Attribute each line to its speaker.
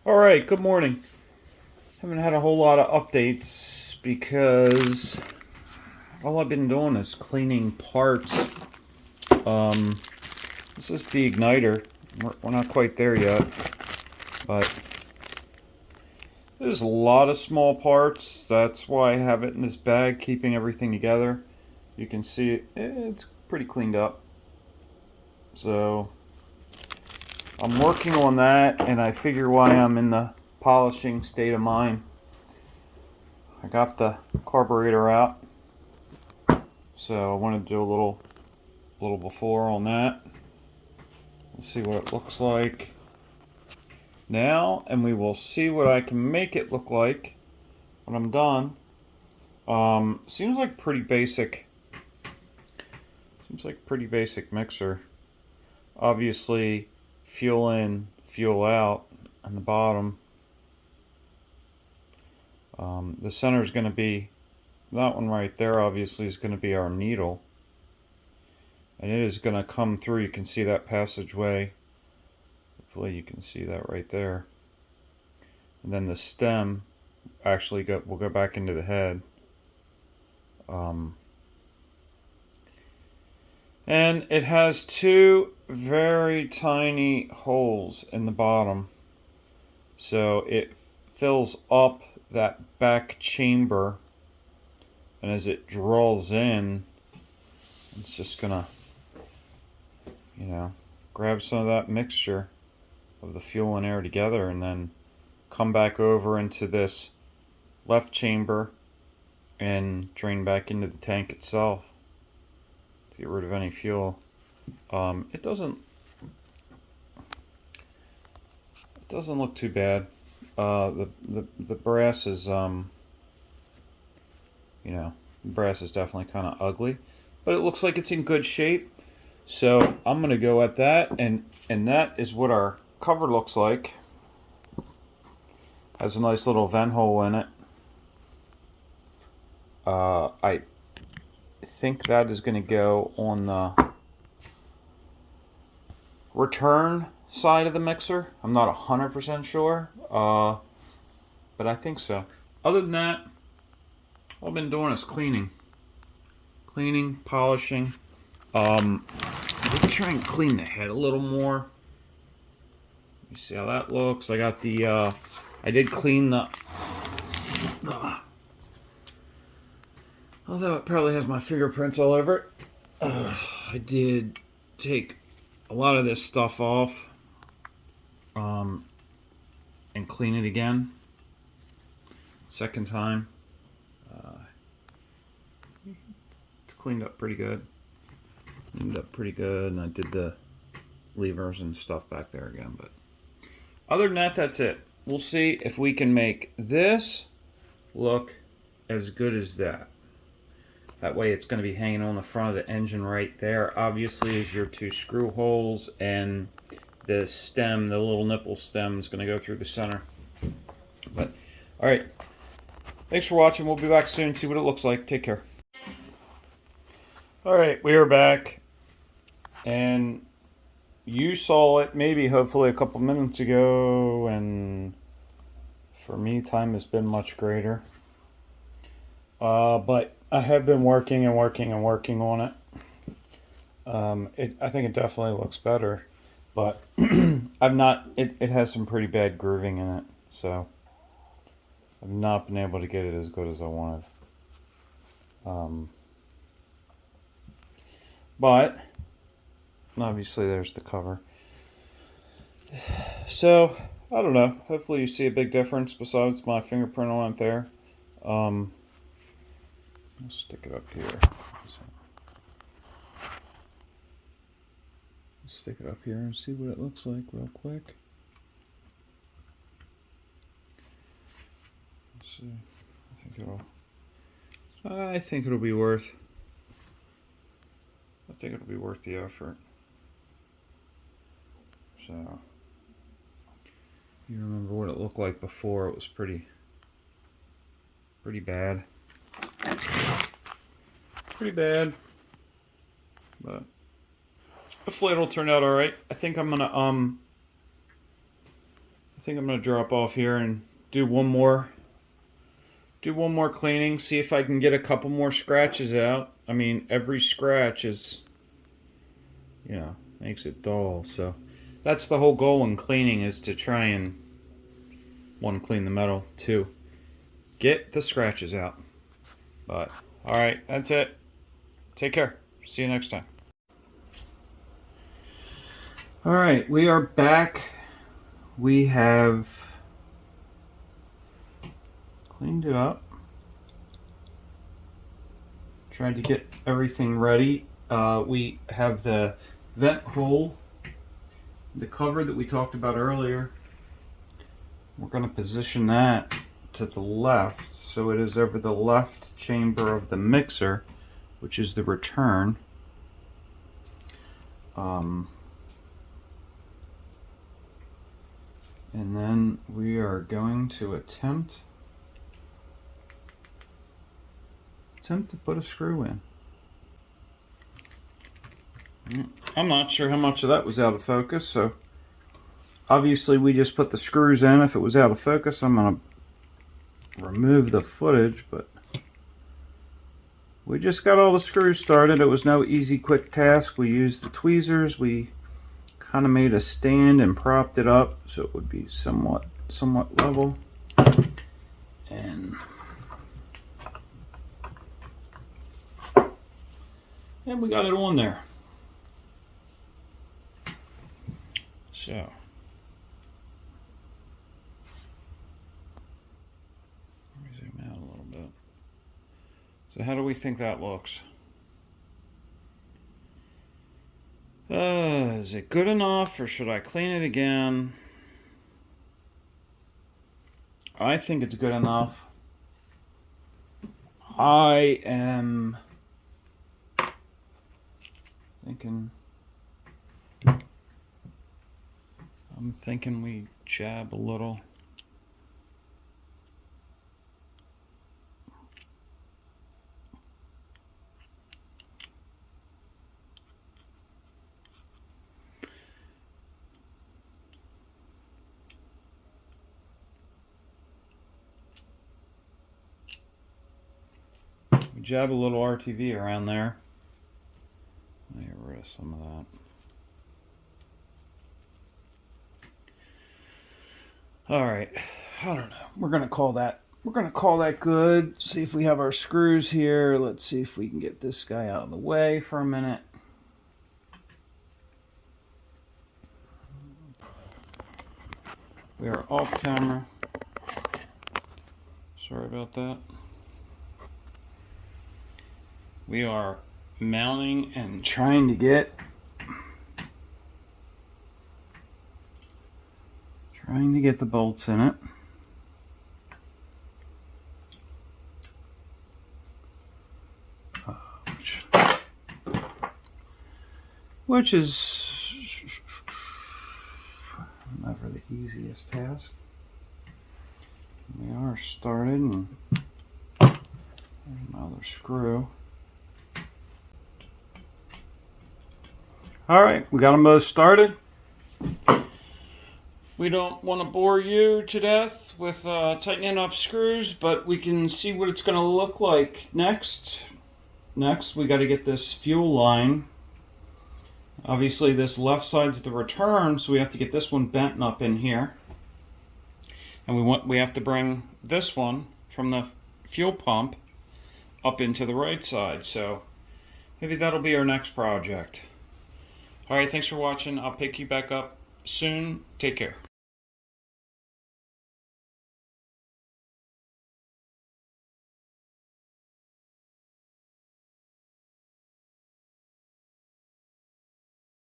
Speaker 1: Alright, good morning. Haven't had a whole lot of updates because all I've been doing is cleaning parts. Um, this is the igniter. We're not quite there yet, but there's a lot of small parts. That's why I have it in this bag, keeping everything together. You can see it's pretty cleaned up. So I'm working on that, and I figure why I'm in the polishing state of mind. I got the carburetor out, so I want to do a little before on that. Let's see what it looks like now, and we will see what I can make it look like when I'm done. Seems like pretty basic. Seems like pretty basic mixer. Obviously, fuel in, fuel out on the bottom. The center is going to be, that one right there obviously is going to be our needle. And it is going to come through. You can see that passageway. Hopefully you can see that right there. And then the stem actually will go back into the head. And it has two very tiny holes in the bottom. So it fills up that back chamber. And as it draws in, it's just gonna, grab some of that mixture of the fuel and air together and then come back over into this left chamber and drain back into the tank itself to get rid of any fuel. It doesn't look too bad. The brass is brass is definitely kind of ugly, but it looks like it's in good shape. So I'm gonna go at that, and that is what our cover looks like. Has a nice little vent hole in it. I think that is going to go on the return side of the mixer. I'm not 100% sure, but I think so. Other than that, all I've been doing is cleaning, polishing. I'm try and clean the head a little more. You see how that looks. I got the I did clean the although it probably has my fingerprints all over it. I did take a lot of this stuff off and clean it again. Second time. It's cleaned up pretty good. And I did the levers and stuff back there again. But other than that, that's it. We'll see if we can make this look as good as that. That way it's going to be hanging on the front of the engine right there. Obviously is your two screw holes, and the stem, the little nipple stem, is going to go through the center. But, alright. Thanks for watching. We'll be back soon. See what it looks like. Take care. Alright, we are back. And you saw it maybe, hopefully, a couple minutes ago. And for me, time has been much greater. But I have been working on it. I think it definitely looks better, but I've not. It has some pretty bad grooving in it, so I've not been able to get it as good as I wanted. But obviously, there's the cover. So I don't know. Hopefully, you see a big difference besides my fingerprint on it there. Let's stick it up here. Let's stick it up here and see what it looks like real quick. Let's see. I think it'll be worth the effort. So you remember what it looked like before? It was pretty bad. But hopefully it'll turn out all right. I think I'm gonna think I'm going to drop off here and do one more cleaning, see if I can get a couple more scratches out. I mean, every scratch is, you know, makes it dull. So that's the whole goal in cleaning, is to try and, one, clean the metal, two, get the scratches out. But all right, that's it. Take care. See you next time. All right, we are back. We have cleaned it up. Tried to get everything ready. We have the vent hole, the cover that we talked about earlier. We're going to position that to the left, so it is over the left chamber of the mixer, which is the return. And then we are going to attempt to put a screw in. I'm not sure how much of that was out of focus, so obviously we just put the screws in. If it was out of focus, I'm going to remove the footage, but we just got all the screws started. It was no easy, quick task. We used the tweezers. We kind of made a stand and propped it up so it would be somewhat level. And we got it on there. So, let me zoom out a little bit. So how do we think that looks? Is it good enough, or should I clean it again? I think it's good enough. I'm thinking we jab a little. We jab a little RTV around there. Let me get rid of some of that. All right, I don't know. We're gonna call that good. See if we have our screws here. Let's see if we can get this guy out of the way for a minute. We are off camera. Sorry about that. We are mounting and trying to get the bolts in it. Which is never the easiest task. We are started, and there's another screw. All right, we got them both started. We don't want to bore you to death with tightening up screws, but we can see what it's going to look like next. Next, we got to get this fuel line. Obviously, this left side's the return, so we have to get this one bent up in here. And we have to bring this one from the fuel pump up into the right side. So maybe that'll be our next project. All right, thanks for watching. I'll pick you back up soon. Take care.